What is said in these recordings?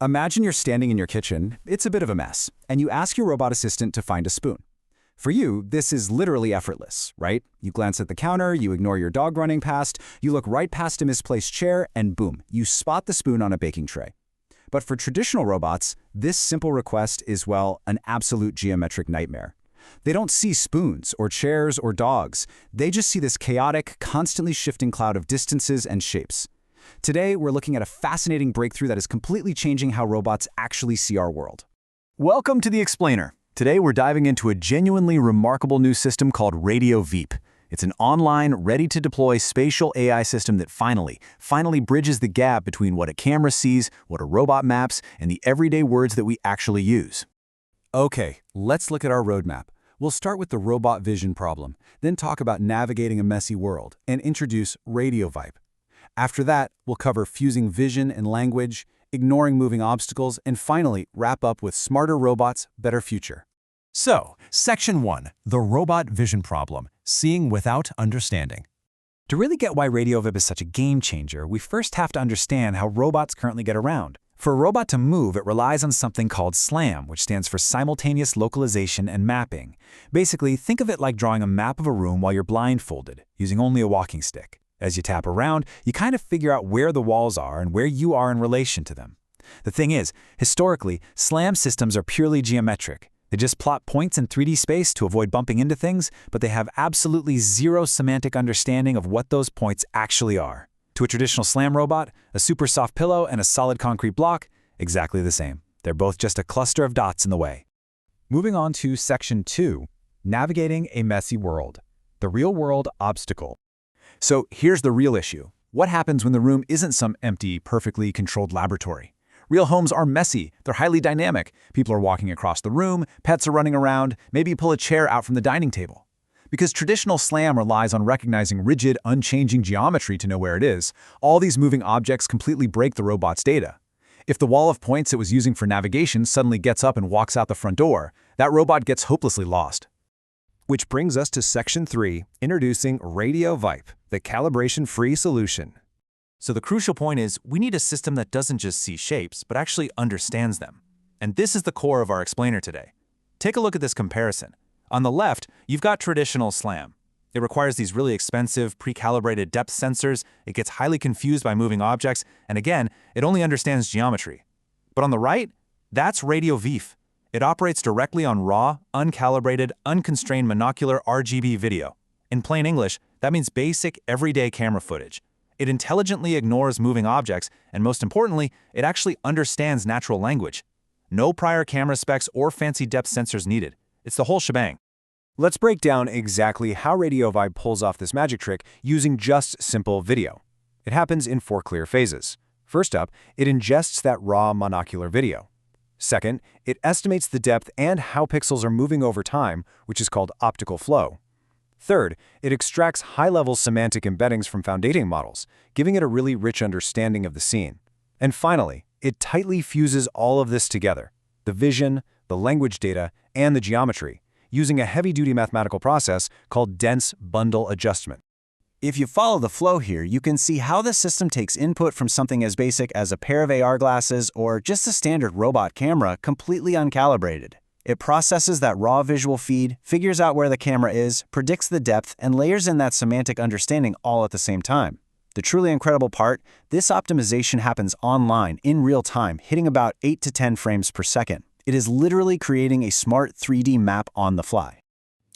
Imagine you're standing in your kitchen, it's a bit of a mess, and you ask your robot assistant to find a spoon. For you, this is literally effortless, right? You glance at the counter, you ignore your dog running past, you look right past a misplaced chair, and boom, you spot the spoon on a baking tray. But for traditional robots, this simple request is, well, an absolute geometric nightmare. They don't see spoons or chairs or dogs. They just see this chaotic, constantly shifting cloud of distances and shapes. Today, we're looking at a fascinating breakthrough that is completely changing how robots actually see our world. Welcome to The Explainer. Today, we're diving into a genuinely remarkable new system called RADIO-ViPE. It's an online, ready-to-deploy spatial AI system that finally bridges the gap between what a camera sees, what a robot maps, and the everyday words that we actually use. Okay, let's look at our roadmap. We'll start with the robot vision problem, then talk about navigating a messy world, and introduce RADIO-ViPE. After that, we'll cover fusing vision and language, ignoring moving obstacles, and finally wrap up with smarter robots, better future. So, Section 1, the robot vision problem, seeing without understanding. To really get why RADIO-ViPE is such a game changer, we first have to understand how robots currently get around. For a robot to move, it relies on something called SLAM, which stands for Simultaneous Localization and Mapping. Basically, think of it like drawing a map of a room while you're blindfolded, using only a walking stick. As you tap around, you kind of figure out where the walls are and where you are in relation to them. The thing is, historically, SLAM systems are purely geometric. They just plot points in 3D space to avoid bumping into things, but they have absolutely zero semantic understanding of what those points actually are. To a traditional SLAM robot, a super soft pillow and a solid concrete block, exactly the same. They're both just a cluster of dots in the way. Moving on to Section 2, navigating a messy world. The real-world obstacle. So here's the real issue. What happens when the room isn't some empty, perfectly controlled laboratory? Real homes are messy. They're highly dynamic. People are walking across the room, pets are running around, maybe you pull a chair out from the dining table. Because traditional SLAM relies on recognizing rigid, unchanging geometry to know where it is, all these moving objects completely break the robot's data. If the wall of points it was using for navigation suddenly gets up and walks out the front door, that robot gets hopelessly lost. Which brings us to Section 3, introducing RADIO-ViPE, the calibration-free solution. So the crucial point is, we need a system that doesn't just see shapes, but actually understands them. And this is the core of our explainer today. Take a look at this comparison. On the left, you've got traditional SLAM. It requires these really expensive, pre-calibrated depth sensors, it gets highly confused by moving objects, and again, it only understands geometry. But on the right, that's RADIO-ViPE. It operates directly on raw, uncalibrated, unconstrained monocular RGB video. In plain English, that means basic, everyday camera footage. It intelligently ignores moving objects, and most importantly, it actually understands natural language. No prior camera specs or fancy depth sensors needed. It's the whole shebang. Let's break down exactly how RADIO-ViPE pulls off this magic trick using just simple video. It happens in 4 clear phases. First up, it ingests that raw monocular video. Second, it estimates the depth and how pixels are moving over time, which is called optical flow. Third, it extracts high-level semantic embeddings from foundation models, giving it a really rich understanding of the scene. And finally, it tightly fuses all of this together, the vision, the language data, and the geometry, using a heavy-duty mathematical process called dense bundle adjustment. If you follow the flow here, you can see how the system takes input from something as basic as a pair of AR glasses or just a standard robot camera completely uncalibrated. It processes that raw visual feed, figures out where the camera is, predicts the depth, and layers in that semantic understanding all at the same time. The truly incredible part, this optimization happens online in real time, hitting about 8 to 10 frames per second. It is literally creating a smart 3D map on the fly.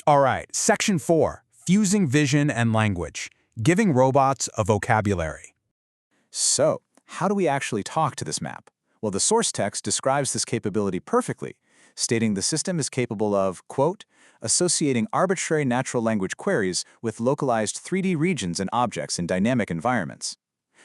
All right, Section 4, fusing vision and language, giving robots a vocabulary. So, how do we actually talk to this map? Well, the source text describes this capability perfectly, stating the system is capable of, quote, associating arbitrary natural language queries with localized 3D regions and objects in dynamic environments.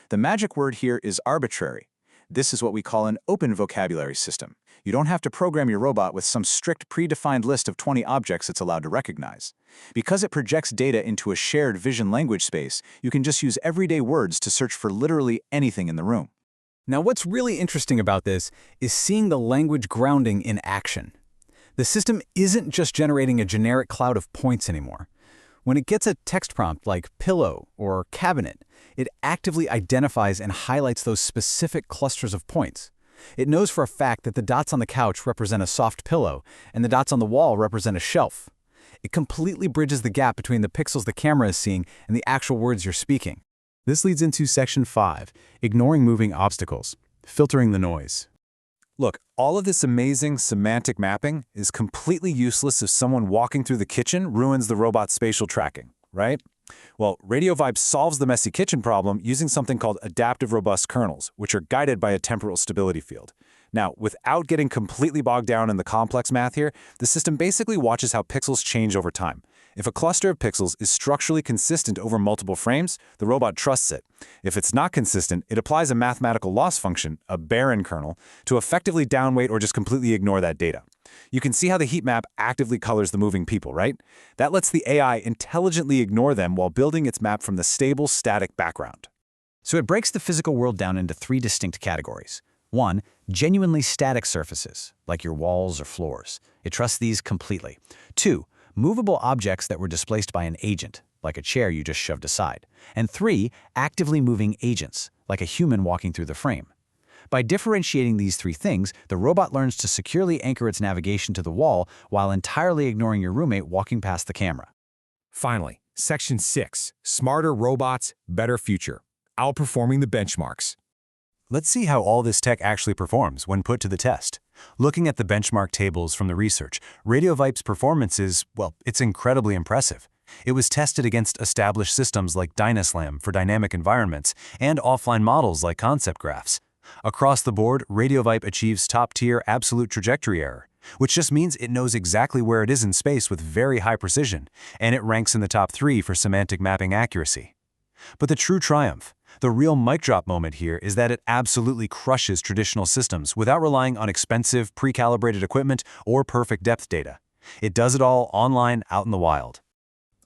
The magic word here is arbitrary. This is what we call an open vocabulary system. You don't have to program your robot with some strict predefined list of 20 objects it's allowed to recognize. Because it projects data into a shared vision language space, you can just use everyday words to search for literally anything in the room. Now, what's really interesting about this is seeing the language grounding in action. The system isn't just generating a generic cloud of points anymore. When it gets a text prompt like pillow or cabinet, it actively identifies and highlights those specific clusters of points. It knows for a fact that the dots on the couch represent a soft pillow, and the dots on the wall represent a shelf. It completely bridges the gap between the pixels the camera is seeing and the actual words you're speaking. This leads into Section 5, ignoring moving obstacles, filtering the noise. Look, all of this amazing semantic mapping is completely useless if someone walking through the kitchen ruins the robot's spatial tracking, right? Well, RADIO-ViPE solves the messy kitchen problem using something called adaptive robust kernels, which are guided by a temporal stability field. Now, without getting completely bogged down in the complex math here, the system basically watches how pixels change over time. If a cluster of pixels is structurally consistent over multiple frames, the robot trusts it. If it's not consistent, it applies a mathematical loss function, a barren kernel, to effectively downweight or just completely ignore that data. You can see how the heat map actively colors the moving people, right? That lets the AI intelligently ignore them while building its map from the stable, static background. So it breaks the physical world down into 3 distinct categories. 1, genuinely static surfaces, like your walls or floors. It trusts these completely. 2, movable objects that were displaced by an agent, like a chair you just shoved aside. And 3, actively moving agents, like a human walking through the frame. By differentiating these 3 things, the robot learns to securely anchor its navigation to the wall while entirely ignoring your roommate walking past the camera. Finally, Section 6, smarter robots, better future, outperforming the benchmarks. Let's see how all this tech actually performs when put to the test. Looking at the benchmark tables from the research, RADIO-ViPE's performance is, well, it's incredibly impressive. It was tested against established systems like DynaSlam for dynamic environments and offline models like concept graphs. Across the board, RADIO-ViPE achieves top-tier absolute trajectory error, which just means it knows exactly where it is in space with very high precision, and it ranks in the top 3 for semantic mapping accuracy. But the true triumph, the real mic drop moment here, is that it absolutely crushes traditional systems without relying on expensive, pre-calibrated equipment or perfect depth data. It does it all online, out in the wild.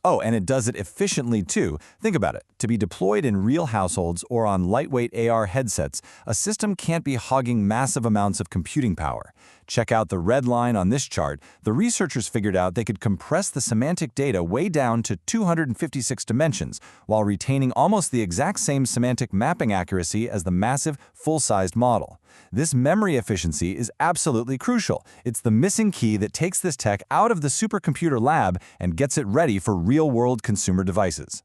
Oh, and it does it efficiently too. Think about it. To be deployed in real households or on lightweight AR headsets, a system can't be hogging massive amounts of computing power. Check out the red line on this chart. The researchers figured out they could compress the semantic data way down to 256 dimensions, while retaining almost the exact same semantic mapping accuracy as the massive, full-sized model. This memory efficiency is absolutely crucial. It's the missing key that takes this tech out of the supercomputer lab and gets it ready for real-world consumer devices.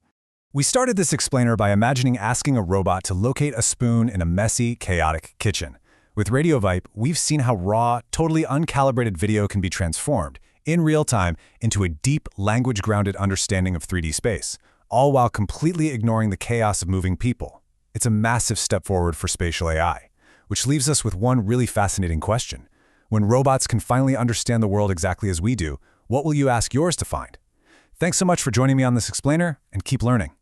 We started this explainer by imagining asking a robot to locate a spoon in a messy, chaotic kitchen. With RADIO-ViPE, we've seen how raw, totally uncalibrated video can be transformed, in real time, into a deep, language-grounded understanding of 3D space, all while completely ignoring the chaos of moving people. It's a massive step forward for spatial AI, which leaves us with one really fascinating question. When robots can finally understand the world exactly as we do, what will you ask yours to find? Thanks so much for joining me on this explainer, and keep learning.